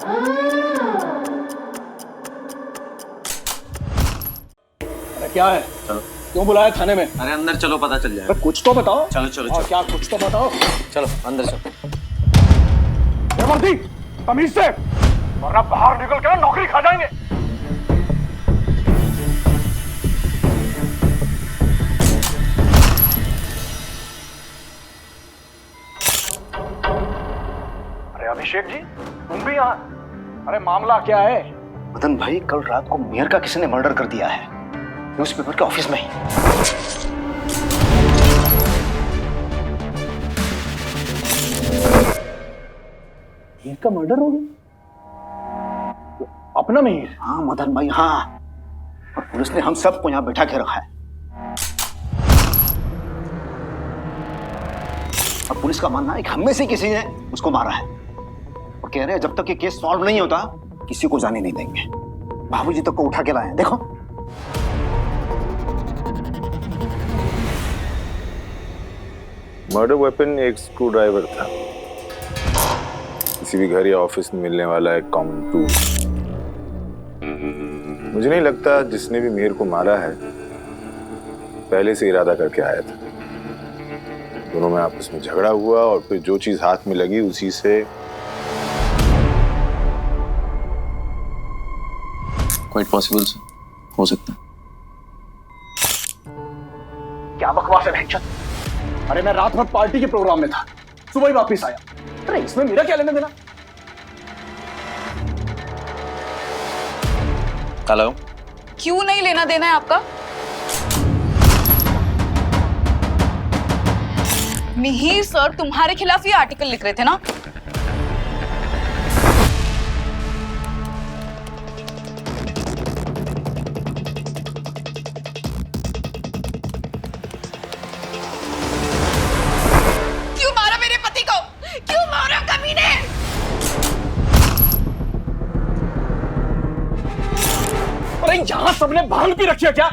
अरे क्या है? चलो। क्यों बुलाया थाने में? अरे अंदर चलो, पता चल जाएगा। कुछ तो बताओ। चलो चलो हाँ, चलो क्या कुछ तो बताओ। चलो अंदर चलो। वर्दी तमीज से, वरना बाहर निकल कर नौकरी खा जाएंगे। अरे अभिषेक जी, तुम भी यहाँ? अरे मामला क्या है? मदन भाई, कल रात को मेयर का किसी ने मर्डर कर दिया है, न्यूज़पेपर के ऑफिस में ही। मीर का मर्डर हो गया? अपना मीर? हाँ मदन भाई, हाँ। और पुलिस ने हम सबको यहाँ बैठा के रखा है। अब पुलिस का मानना है कि हम में से किसी ने उसको मारा है, और कह रहे हैं जब तक ये केस सॉल्व नहीं होता किसी को जाने नहीं देंगे। बाबूजी तक को उठा के लाए हैं, देखो। मर्डर वेपन एक स्क्रू ड्राइवर था, किसी भी घर या ऑफिस में मिलने वाला एक कॉमन टूल। मुझे नहीं लगता जिसने भी मीर को मारा है पहले से इरादा करके आया था। दोनों में आपस में झगड़ा हुआ और फिर जो चीज हाथ में लगी उसी से। क्वाइट पॉसिबल सर, हो सकता है। क्या बकवास है भैंचोद? अरे मैं रात भर पार्टी के प्रोग्राम में था, सुबह ही वापस आया। अरे इसमें मेरा क्या लेना देना? हेलो। क्यों नहीं लेना देना है आपका? मिहिर सर तुम्हारे खिलाफ ये आर्टिकल लिख रहे थे ना? क्यों मारा मेरे पति को? क्यों मारा कमीने? अरे यहां सबने भांग पी रखी है क्या?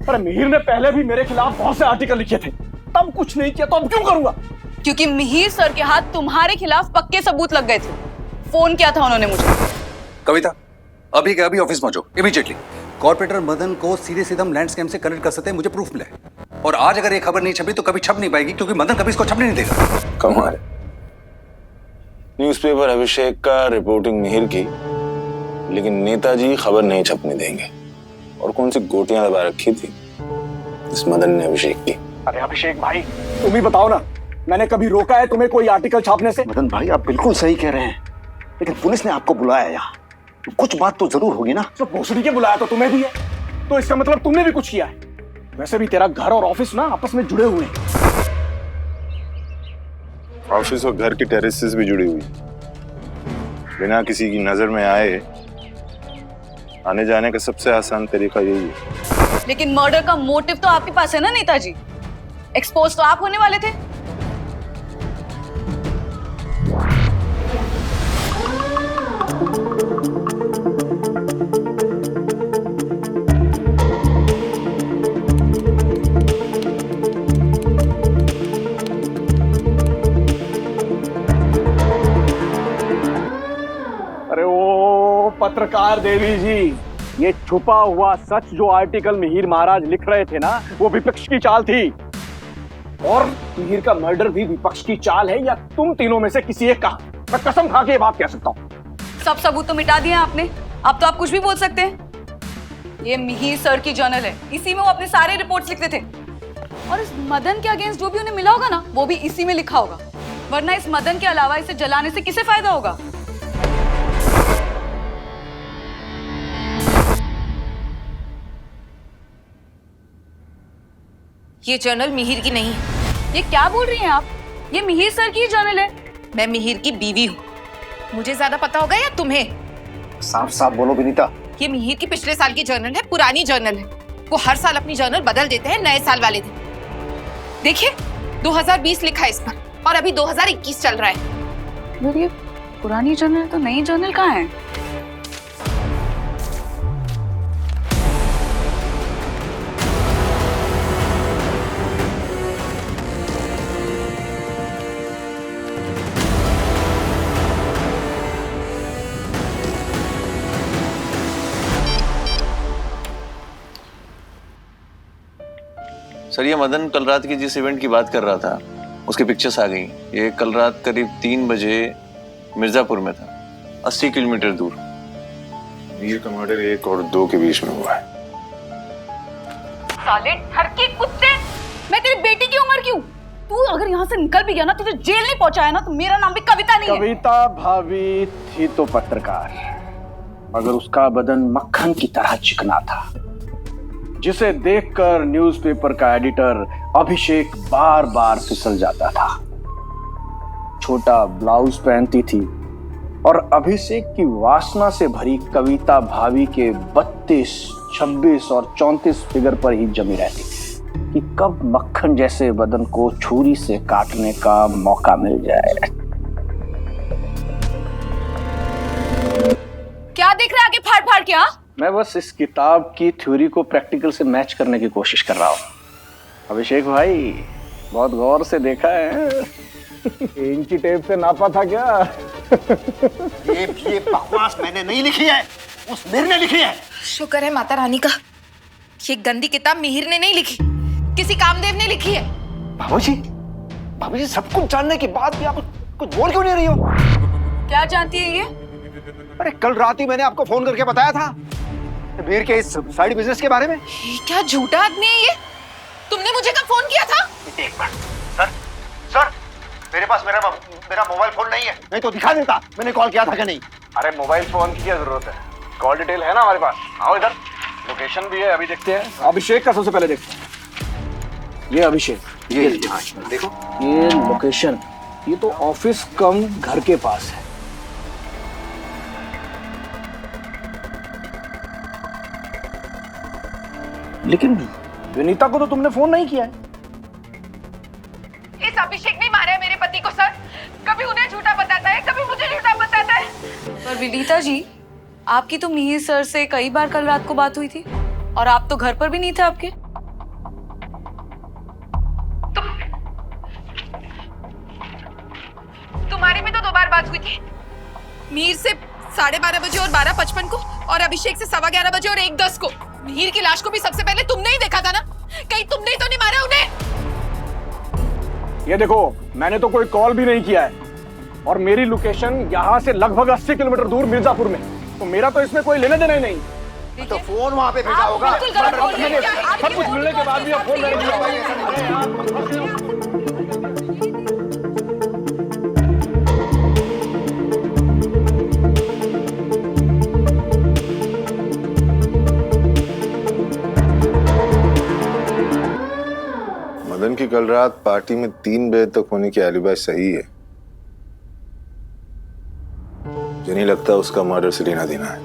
अरे मिहिर ने पहले भी मेरे खिलाफ बहुत से आर्टिकल लिखे थे, तब कुछ नहीं किया तो अब क्यों करूंगा? क्योंकि मिहिर सर के हाथ तुम्हारे खिलाफ पक्के सबूत लग गए थे। फोन किया था उन्होंने मुझे। कविता, अभी के अभी ऑफिस पहुंचो इमीडिएटली। कॉर्पोरेटर मदन को सीधे सीधे हम लैंड स्कैम से कनेक्ट कर सकते हैं, मुझे प्रूफ मिले। और आज अगर ये खबर नहीं छपी तो कभी छप नहीं पाएगी, क्योंकि मदन कभी इसको छपने नहीं देगा। कमाल है। न्यूज़पेपर अभिषेक का, रिपोर्टिंग मिहिर की, लेकिन नेताजी खबर नहीं छपने देंगे। और कौन सी गोटियां दबा रखी थी इस मदन ने अभिषेक की? अरे अभिषेक भाई, तुम ही बताओ ना, मैंने कभी रोका है तुम्हें कोई आर्टिकल छापने से? मदन भाई, आप बिल्कुल सही कह रहे हैं, लेकिन पुलिस ने आपको बुलाया यहाँ, तो कुछ बात तो जरूर होगी ना। तो भोसड़ी के बुलाया तो तुम्हें भी है, तो इसका मतलब तुमने भी कुछ किया है। वैसे भी तेरा घर और ऑफिस ना आपस में जुड़े हुए हैं। ऑफिस और घर की टेरेसेस भी जुड़ी हुई, बिना किसी की नजर में आए आने जाने का सबसे आसान तरीका यही है। लेकिन मर्डर का मोटिव तो आपके पास है ना नेताजी? एक्सपोज तो आप होने वाले थे। अरे ओ पत्रकार देवी जी, ये छुपा हुआ सच जो आर्टिकल मिहिर महाराज लिख रहे थे ना, वो विपक्ष की चाल थी। और मिहिर का मर्डर भी विपक्ष की चाल है, या तुम तीनों में से किसी एक का? मैं कसम खा के ये बात कह सकता हूँ। सब सबूत तो मिटा दिए आपने, अब तो आप कुछ भी बोल सकते हैं। ये मिहिर सर की जर्नल है, इसी में वो अपने सारे रिपोर्ट्स लिखते थे। और इस मदन के अगेंस्ट जो भी उन्हें मिला होगा ना, वो भी इसी में लिखा होगा। वरना इस मदन के अलावा इसे जलाने से किसे फायदा होगा? ये जर्नल मिहिर की नहीं है। ये क्या बोल रही हैं आप? ये मिहिर सर की जर्नल है। मैं मिहिर की बीवी हूँ, मुझे ज्यादा पता होगा या तुम्हें? साफ साफ बोलो विनीता। ये मिहिर की पिछले साल की जर्नल है, पुरानी जर्नल है। वो हर साल अपनी जर्नल बदल देते हैं नए साल वाले दिन। देखिए 2020 लिखा है इस पर, और अभी 2021 चल रहा है। ये पुरानी जर्नल तो नई जर्नल कहाँ है? सर ये मदन कल रात की जिस इवेंट की बात कर रहा था उसकी पिक्चर्स आ गई। ये कल रात करीब 3 बजे मिर्जापुर में था, 80 किलोमीटर दूर। मीर का मर्डर 1 और 2 के बीच में हुआ है। साले ठरके कुत्ते, मैं तेरी बेटी की उम्र की हूँ। तू अगर यहाँ से निकल भी गया ना, तुझे जेल नहीं पहुंचाया ना, तो मेरा नाम भी कविता नहीं है। कविता भाभी थी तो पत्रकार, मगर उसका बदन मक्खन की तरह चिकना था, जिसे देखकर न्यूज़पेपर का एडिटर अभिषेक बार बार फिसल जाता था। छोटा ब्लाउज पहनती थी और अभिषेक की वासना से भरी कविता भाभी के 32, 26 और 34 फिगर पर ही जमी रहती थी कि कब मक्खन जैसे बदन को छुरी से काटने का मौका मिल जाए। क्या देख रहा है आगे फाड़ फाड़ के? हाँ, मैं बस इस किताब की थ्योरी को प्रैक्टिकल से मैच करने की कोशिश कर रहा हूँ। अभिषेक भाई, बहुत गौर से देखा है। इंची टेप से नापा था क्या? ये बकवास मैंने नहीं लिखी है, उस मिहिर ने लिखी है। शुक्र है माता रानी का, ये गंदी किताब मिहिर ने नहीं लिखी, किसी कामदेव ने लिखी है। बाबूजी सब कुछ जानने के बाद भी आप कुछ बोल क्यों नहीं रही हो? क्या जानती है ये? अरे कल रात ही मैंने आपको फोन करके बताया था मिहिर के इस साइड बिजनेस के बारे में। ये क्या झूठा आदमी है ये? तुमने मुझे कब फोन किया था? एक मिनट सर, मेरे पास मेरा मोबाइल फोन नहीं है, नहीं तो दिखा देता मैंने कॉल किया था कि नहीं। अरे मोबाइल फोन की क्या जरूरत है? कॉल डिटेल है ना हमारे पास। आओ इधर, लोकेशन भी है, अभी देखते हैं। अभिषेक का सबसे पहले देखते हैं। ये अभिषेक, ये देखो, ये लोकेशन, ये तो ऑफिस कम घर के पास है। लेकिन विनीता को तो तुमने फोन नहीं किया है। इस अभिषेक ने मारा है मेरे पति को सर। कभी उन्हें झूठा बताता है, कभी मुझे झूठा बताता है। पर विनीता जी, आपकी तो मिहिर सर से कई बार कल रात को बात हुई थी और आप तो घर पर भी नहीं थे आपके। तुम्हारी भी तो 2 बार बात हुई थी, मिहिर से 12:30 बजे और 12:55 को, और अभिषेक से 11:15 बजे और 1:10 को। मिहिर की लाश को भी सबसे पहले तुमने ही देखा था ना? कहीं तुमने ही तो नहीं मारा उन्हें? ये देखो, मैंने तो कोई कॉल भी नहीं किया है और मेरी लोकेशन यहाँ से लगभग 80 किलोमीटर दूर मिर्जापुर में, तो मेरा तो इसमें कोई लेने देना ही नहीं। तो फोन वहाँ पे भेजा होगा। बिल्कुल गलत बोल रहे हैं। सब कुछ मिलने के बाद भी अब फोन नहीं किया। मदन की कल रात पार्टी में 3 बजे तक होने की एलिबाई सही है। मुझे नहीं लगता उसका मर्डर से लेना देना है।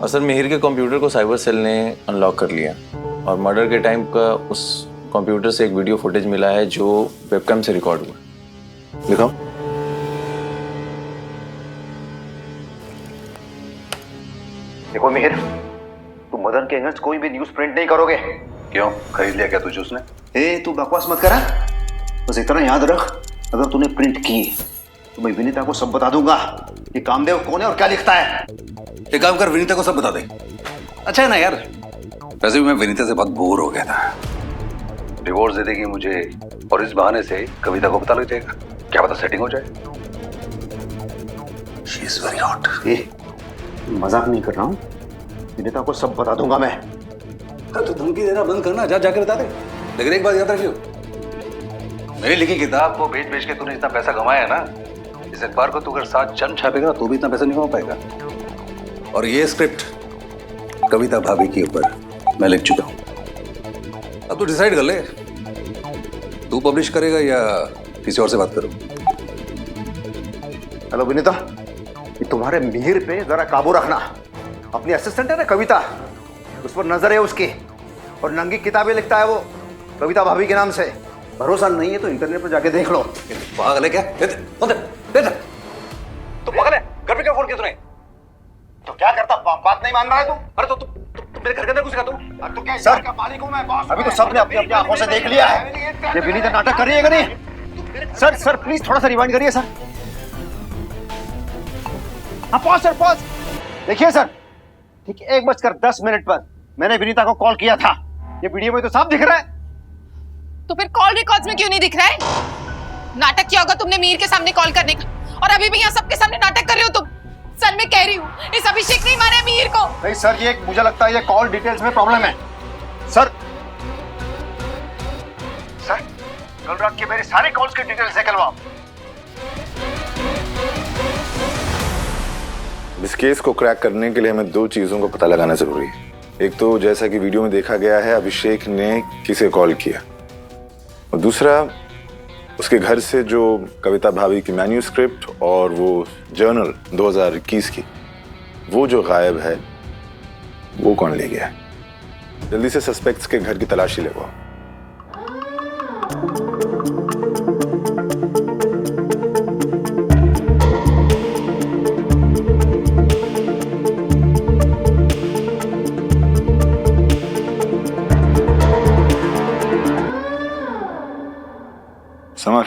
और सर मिहिर के कंप्यूटर को साइबर सेल ने अनलॉक कर लिया और मर्डर के टाइम का उस कंप्यूटर से एक वीडियो फुटेज मिला है जो वेबकैम से रिकॉर्ड हुआ। दिखाओ। देखो मिहिर, तुम मदन के अगेंस्ट कोई भी न्यूज प्रिंट नहीं करोगे। क्यों, खरीद लिया क्या तुझे उसने? तू बकवास मत करा, बस इतना याद रख, अगर तूने प्रिंट की तो मैं विनीता को सब बता दूंगा कि कामदेव कौन है और क्या लिखता है। एक काम कर, विनीता को सब बता दे। अच्छा है ना यार, वैसे भी मैं विनीता से बहुत बोर हो गया था। डिवोर्स दे देगी मुझे और इस बहाने से कविता को पता लग जाएगा, क्या पता सेटिंग हो जाए। She is very hot. मजाक नहीं कर रहा हूँ, विनीता को सब बता दूंगा मैं। तो धमकी देना बंद करना, जाकर बता दे। लेकिन एक बात याद रखियो, मेरी लिखी किताब को बेच बेच के तूने इतना पैसा कमाया है ना, इस अखबार को तू अगर 7 जन्म छापेगा तो भी इतना पैसा नहीं कमा पाएगा। और ये स्क्रिप्ट कविता भाभी के ऊपर मैं लिख चुका हूं। अब तू डिसाइड कर ले, तू पब्लिश करेगा या किसी और से बात करूं। हेलो विनीता, ये तुम्हारे मिहिर पे जरा काबू रखना। अपनी असिस्टेंट है ना कविता, उस पर नजर है उसकी, और नंगी किताबें लिखता है वो कविता भाभी के नाम से। भरोसा नहीं है तो इंटरनेट पर जाके देख लो। पागल है क्या? दे तो पागल है? घर पे क्या फोन किया तूने? तो क्या करता, बात नहीं मान रहा है तू? अरे तो मेरे घर के अंदर घुसेगा तू? तो क्या सर का मालिक हूं मैं, बॉस। अभी तो सबने अपनी अपनी आंखों से देख लिया है। ये विनीता नाटक कर रही है कि नहीं? सर प्लीज थोड़ा सा रिवाइंड करिए सर। हाँ पॉज सर, पॉज। देखिए सर, ठीक 1:10 पर मैंने विनीता को कॉल किया था। ये वीडियो में तो साफ दिख रहा है। तो फिर कॉल रिकॉर्ड्स में क्यों नहीं दिख रहा है? नाटक किया होगा तुमने मिहिर के सामने कॉल करने का, और अभी भी यहाँ सबके सामने नाटक कर रहे हो तुम। सर मैं कह रही हूँ, इस अभिषेक ने मारा मिहिर को। नहीं सर, ये मुझे लगता है ये कॉल डिटेल्स में प्रॉब्लम है। सर कल रात के मेरे सारे कॉल्स की डिटेल्स निकलवाओ। इस केस को क्रैक करने के लिए हमें दो चीजों को पता लगाना जरूरी है। एक तो जैसा कि वीडियो में देखा गया है अभिषेक ने किसे कॉल किया, और दूसरा उसके घर से जो कविता भाभी की मैन्यूस्क्रिप्ट और वो जर्नल 2021 की वो जो गायब है वो कौन ले गया है। जल्दी से सस्पेक्ट्स के घर की तलाशी लगवाओ। समर,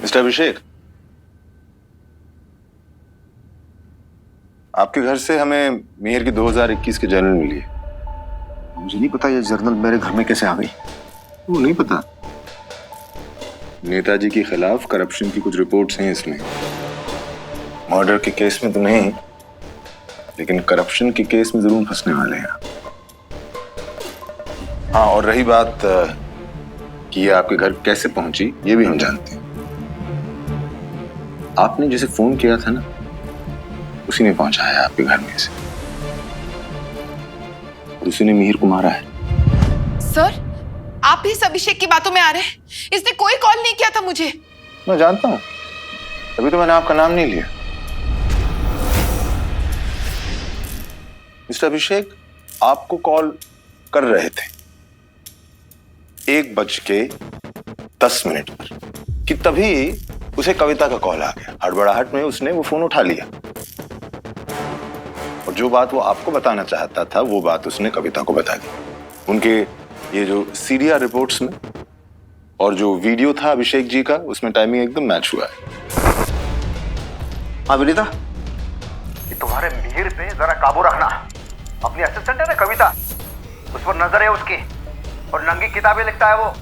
मिस्टर अभिषेक, आपके घर से हमें मिहिर की 2021 की जर्नल मिली है। मुझे नहीं पता ये जर्नल मेरे घर में कैसे आ गई। वो नहीं पता। नेताजी के खिलाफ करप्शन की कुछ रिपोर्ट्स हैं इसमें। मर्डर के केस में तो नहीं, लेकिन करप्शन के केस में जरूर फंसने वाले हैं। हाँ, और रही बात कि ये आपके घर कैसे पहुंची, ये भी हम जानते हैं। आपने जिसे फोन किया था ना, उसी ने पहुंचाया आपके घर में से, और उसी ने मिहिर को मारा है। सर आप भी इस अभिषेक की बातों में आ रहे हैं? इसने कोई कॉल नहीं किया था मुझे। मैं जानता हूं, तभी तो मैंने आपका नाम नहीं लिया। मिस्टर अभिषेक आपको कॉल कर रहे थे 1:10 पर कि तभी उसे कविता का कॉल आ गया। हड़बड़ाहट में उसने वो फोन उठा लिया, और जो बात वो आपको बताना चाहता था वो बात उसने कविता को बता दी। उनके ये जो सीडीआर रिपोर्ट्स में और जो वीडियो था अभिषेक जी का, उसमें टाइमिंग एकदम मैच हुआ है। हाँ विनीता, ये तुम्हारे मिहिर पे जरा काबू रखना। अपनी असिस्टेंट है ना कविता, उस पर नजर है उसकी, और नंगी किताबें लिखता है वो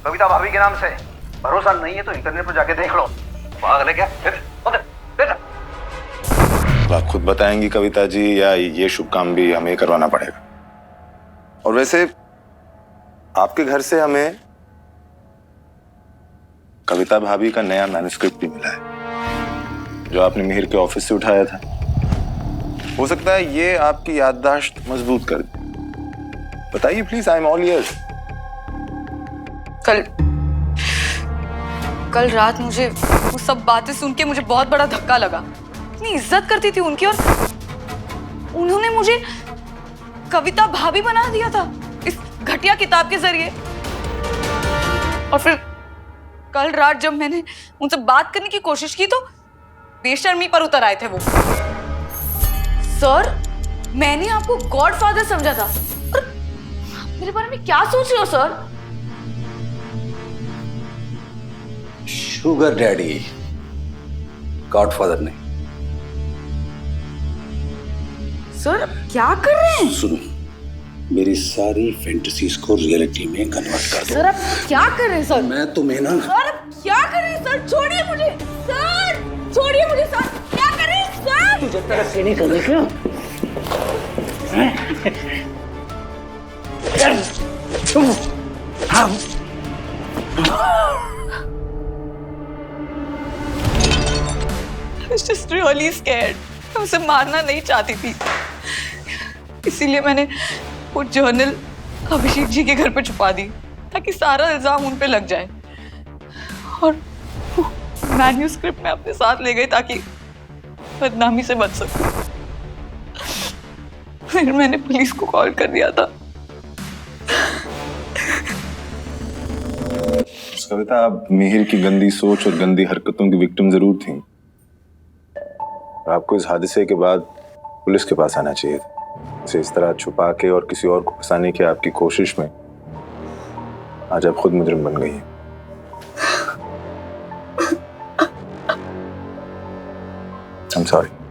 कविता भाभी के नाम से। भरोसा नहीं है तो इंटरनेट पर जाके देख लो। पागल है क्या? आप खुद बताएंगी कविता जी, या ये शुभ काम भी हमें करवाना पड़ेगा? और वैसे आपके घर से हमें कविता भाभी का नया मैन्युस्क्रिप्ट भी मिला है, जो आपने मिहिर के ऑफिस से उठाया था। हो सकता है ये आपकी याददाश्त मजबूत कर दे। बताइए please, I am all years. कल रात मुझे वो सब बातें सुन के मुझे बहुत बड़ा धक्का लगा। इतनी इज्जत करती थी उनकी, और उन्होंने मुझे कविता भाभी बना दिया था इस घटिया किताब के जरिए। और फिर कल रात जब मैंने उनसे बात करने की कोशिश की तो बेशर्मी पर उतर आए थे वो। सर मैंने आपको गॉडफादर समझा था, और मेरे बारे में क्या सोच रहे हो सर? शुगर डैडी, गॉडफादर नहीं। सर क्या कर रहे हैं? सुनो, मेरी सारी फैंटेसीज को रियलिटी में कन्वर्ट कर दो। सर आप क्या कर रहे हैं सर? मैं तुम्हें ना सर आप क्या कर रहे हैं सर? छोड़िए मुझे सर, छोड़िए मुझे सर। क्या कर रहे हैं सर? तुझे तरह से नहीं करने क्यों? I was just really scared. मैं उसे मारना नहीं चाहती थी, इसीलिए मैंने वो जर्नल अभिषेक जी के घर पे छुपा दी ताकि सारा इल्जाम उन पे लग जाए, और मैन्यूस्क्रिप्ट में अपने साथ ले गई ताकि बदनामी से बच सकूं। फिर मैंने पुलिस को कॉल कर दिया था। कविता, आप मिहिर की गंदी सोच और गंदी हरकतों की विक्टिम जरूर थी। आपको इस हादसे के बाद पुलिस के पास आना चाहिए था। इसे इस तरह छुपा के और किसी और को फंसाने की आपकी कोशिश में आज आप खुद मुजरिम बन गई हैं। I'm sorry.